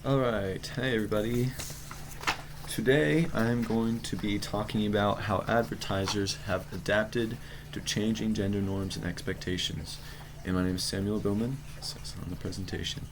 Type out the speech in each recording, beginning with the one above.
Alright, hey everybody. Today I'm going to be talking about how advertisers have adapted to changing gender norms and expectations. And my name is Samuel Billman, it says on the presentation.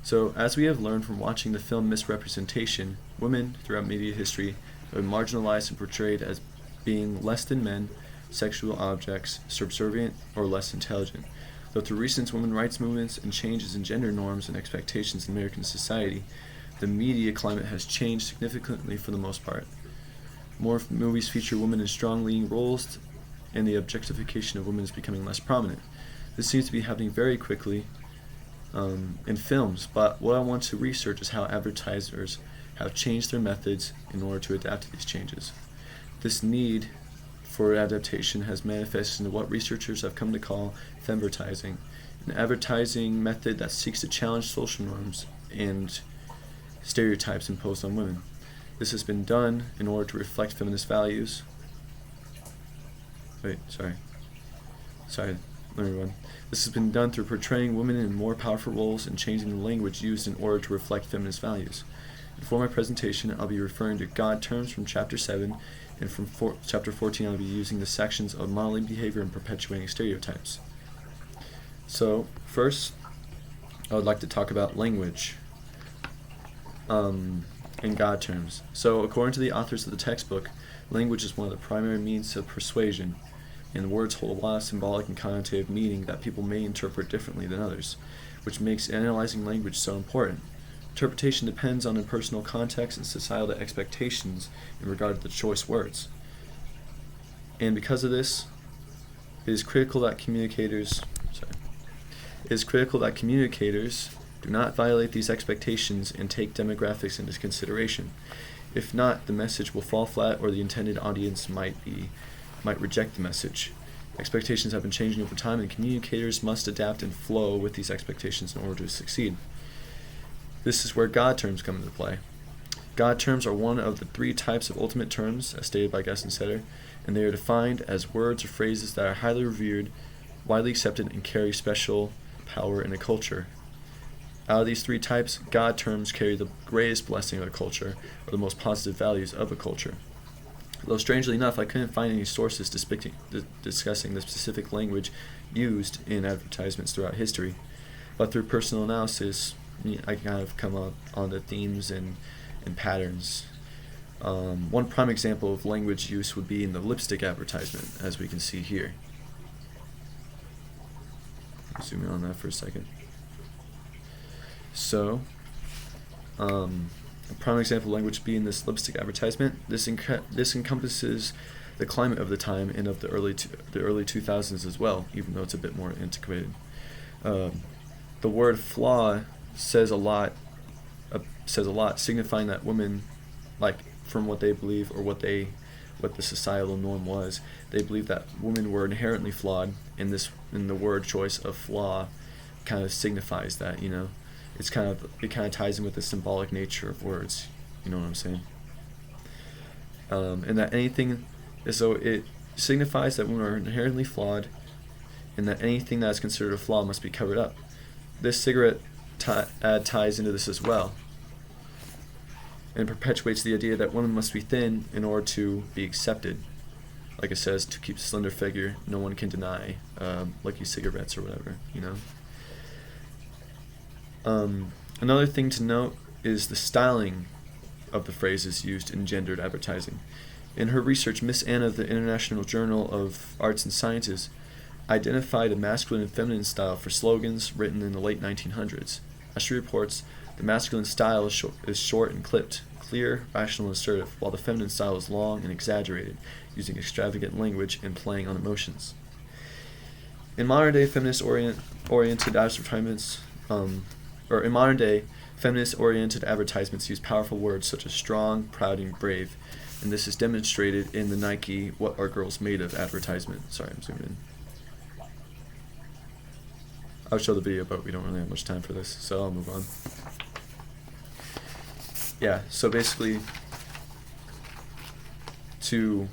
So as we have learned from watching the film Misrepresentation, women throughout media history have been marginalized and portrayed as being less than men, sexual objects, subservient, or less intelligent. Though through recent women's rights movements and changes in gender norms and expectations in American society, the media climate has changed significantly for the most part. More movies feature women in strong leading roles, and the objectification of women is becoming less prominent. This seems to be happening very quickly in films, but what I want to research is how advertisers have changed their methods in order to adapt to these changes. This need for adaptation has manifested into what researchers have come to call femvertising, an advertising method that seeks to challenge social norms and stereotypes imposed on women. This has been done in order to reflect feminist values. Sorry, let me run. This has been done through portraying women in more powerful roles and changing the language used in order to reflect feminist values. And for my presentation, I'll be referring to God terms from Chapter 7, and from Chapter 14, I'll be using the sections of modeling behavior and perpetuating stereotypes. So, first, I would like to talk about language in God terms. So, according to the authors of the textbook, language is one of the primary means of persuasion, and words hold a lot of symbolic and connotative meaning that people may interpret differently than others, which makes analyzing language so important. Interpretation depends on the personal context and societal expectations in regard to the choice words. And because of this, it is critical that communicators do not violate these expectations and take demographics into consideration. If not, the message will fall flat, or the intended audience might reject the message. Expectations have been changing over time, and communicators must adapt and flow with these expectations in order to succeed. This is where God terms come into play. God terms are one of the three types of ultimate terms, as stated by Gus and Setter, and they are defined as words or phrases that are highly revered, widely accepted, and carry special power in a culture. Out of these three types, God terms carry the greatest blessing of a culture, or the most positive values of a culture. Though strangely enough, I couldn't find any sources discussing the specific language used in advertisements throughout history, but through personal analysis, I kind of come up on the themes and patterns. One prime example of language use would be in the lipstick advertisement, as we can see here. Zoom in on that for a second. So, a prime example of language being this lipstick advertisement. This encompasses the climate of the time and of the early 2000s as well, even though it's a bit more antiquated. The word flaw says a lot, signifying that women, like from what they believe or what the societal norm was, they believed that women were inherently flawed, and the word choice of flaw kind of signifies that, it kind of ties in with the symbolic nature of words, you know what I'm saying? And that it signifies that women are inherently flawed, and that anything that is considered a flaw must be covered up. This cigarette ad ties into this as well, and perpetuates the idea that women must be thin in order to be accepted. Like it says, to keep a slender figure, no one can deny, like these cigarettes or whatever, Another thing to note is the styling of the phrases used in gendered advertising. In her research, Miss Anna of the International Journal of Arts and Sciences identified a masculine and feminine style for slogans written in the late 1900s. As she reports, the masculine style is short and clipped, clear, rational, and assertive, while the feminine style is long and exaggerated, using extravagant language and playing on emotions. In modern day, feminist-oriented advertisements use powerful words such as strong, proud, and brave, and this is demonstrated in the Nike "What Are Girls Made Of" advertisement. Sorry, I'm zooming in. I'll show the video, but we don't really have much time for this, so I'll move on. Yeah, so basically, to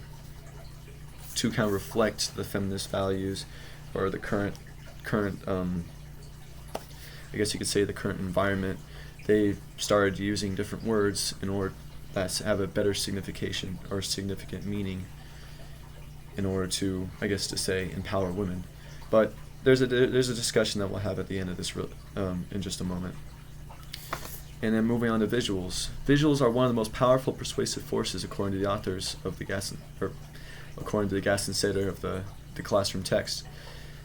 kind of reflect the feminist values or the current I guess you could say, the current environment, they started using different words in order that have a better signification or significant meaning in order to, I guess, to say empower women. But there's a discussion that we'll have at the end of this in just a moment. And then moving on to visuals. Visuals are one of the most powerful persuasive forces according to the authors of the according to the Gassensetter of the classroom text.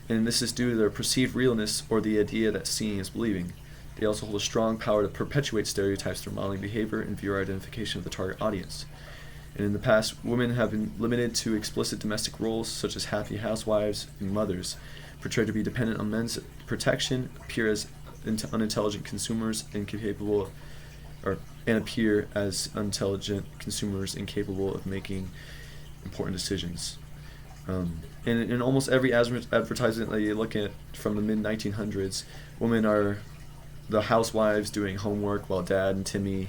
And this is due to their perceived realness or the idea that seeing is believing. They also hold a strong power to perpetuate stereotypes through modeling behavior and viewer identification of the target audience. And in the past, women have been limited to explicit domestic roles such as happy housewives and mothers, portrayed to be dependent on men's protection, appear as unintelligent consumers incapable, and appear as intelligent consumers incapable of making important decisions. And in almost every advertisement that you look at from the mid-1900s, women are the housewives doing homework while Dad and Timmy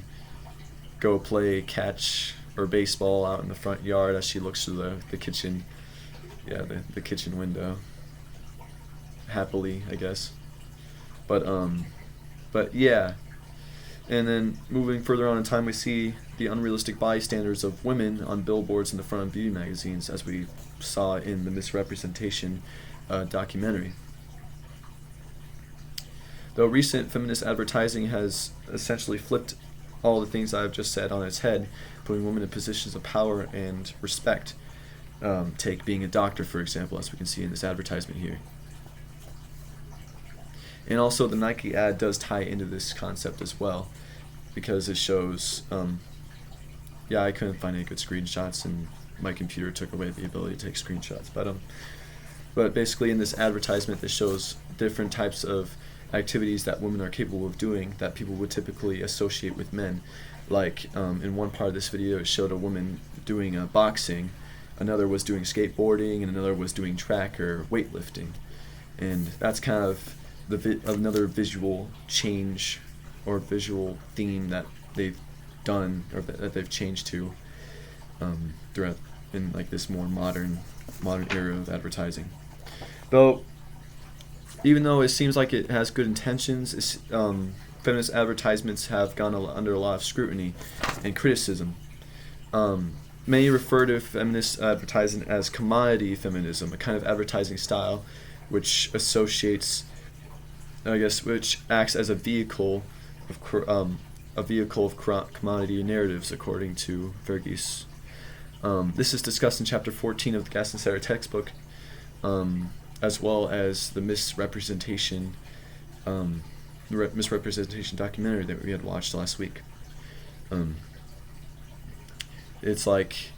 go play catch or baseball out in the front yard as she looks through the kitchen, the kitchen window, happily, I guess. But yeah. And then moving further on in time, we see the unrealistic body standards of women on billboards in the front of beauty magazines, as we saw in the Misrepresentation documentary. Though recent feminist advertising has essentially flipped all the things I've just said on its head, putting women in positions of power and respect. Take being a doctor, for example, as we can see in this advertisement here. And also the Nike ad does tie into this concept as well, because it shows, I couldn't find any good screenshots, and my computer took away the ability to take screenshots. But basically in this advertisement, this shows different types of activities that women are capable of doing that people would typically associate with men. Like in one part of this video, it showed a woman doing boxing, another was doing skateboarding, and another was doing track or weightlifting. And that's kind of another visual change or visual theme that they've done, or that they've changed to throughout in like this more modern era of advertising. Though even though it seems like it has good intentions, feminist advertisements have gone under a lot of scrutiny and criticism. Many refer to feminist advertising as commodity feminism, a kind of advertising style which associates, which acts as a vehicle of commodity narratives, according to Verghese. This is discussed in chapter 14 of the Gassensetter textbook, as well as the misrepresentation documentary that we had watched last week. It's like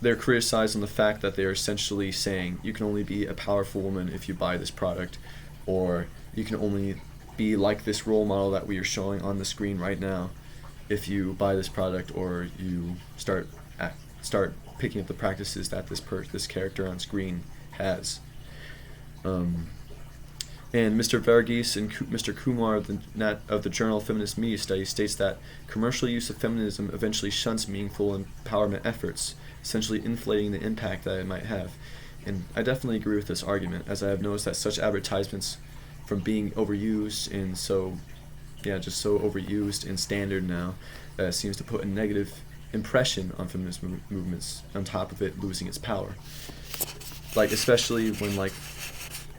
they're criticized on the fact that they're essentially saying you can only be a powerful woman if you buy this product, or you can only be like this role model that we are showing on the screen right now if you buy this product, or you start picking up the practices that this character on screen has. And Mr. Verghese and Mr. Kumar of the Journal of Feminist Media Studies states that commercial use of feminism eventually shunts meaningful empowerment efforts, essentially inflating the impact that it might have. And I definitely agree with this argument, as I have noticed that such advertisements, from being overused and so overused and standard now, that it seems to put a negative impression on feminist movements, on top of it losing its power. Like especially when like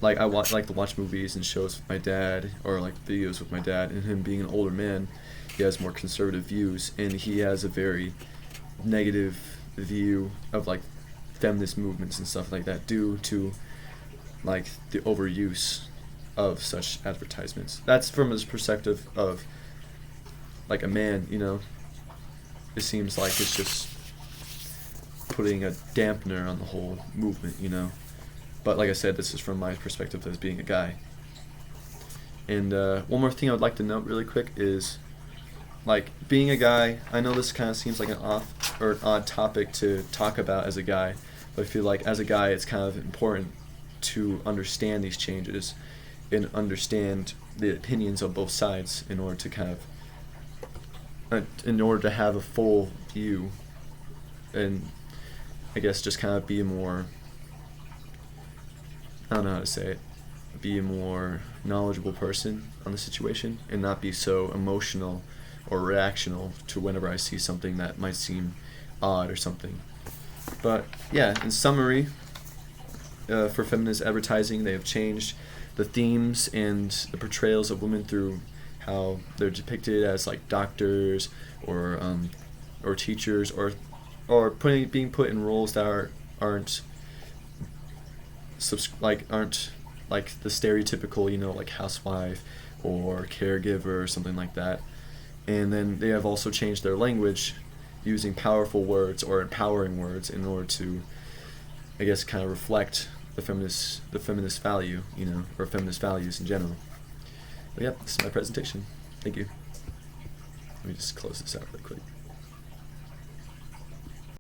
I like to watch movies and shows with my dad, or like videos with my dad, and him being an older man, he has more conservative views, and he has a very negative view of like feminist movements and stuff like that due to like the overuse of such advertisements. That's from his perspective of like a man, it seems like it's just putting a dampener on the whole movement, But like I said, this is from my perspective as being a guy. And one more thing I would like to note really quick is, like, being a guy, I know this kind of seems like an odd topic to talk about as a guy, but I feel like as a guy it's kind of important to understand these changes and understand the opinions of both sides in order to have a full view, and I guess just kind of be more, I don't know how to say it, be a more knowledgeable person on the situation and not be so emotional or reactional to whenever I see something that might seem odd or something. But yeah, in summary, for feminist advertising, they have changed the themes and the portrayals of women through how they're depicted as like doctors or teachers or being put in roles that aren't like the stereotypical, like housewife or caregiver or something like that. And then they have also changed their language using powerful words or empowering words in order to, I guess, kind of reflect the feminist value, or feminist values in general. But yeah, this is my presentation. Thank you. Let me just close this out really quick.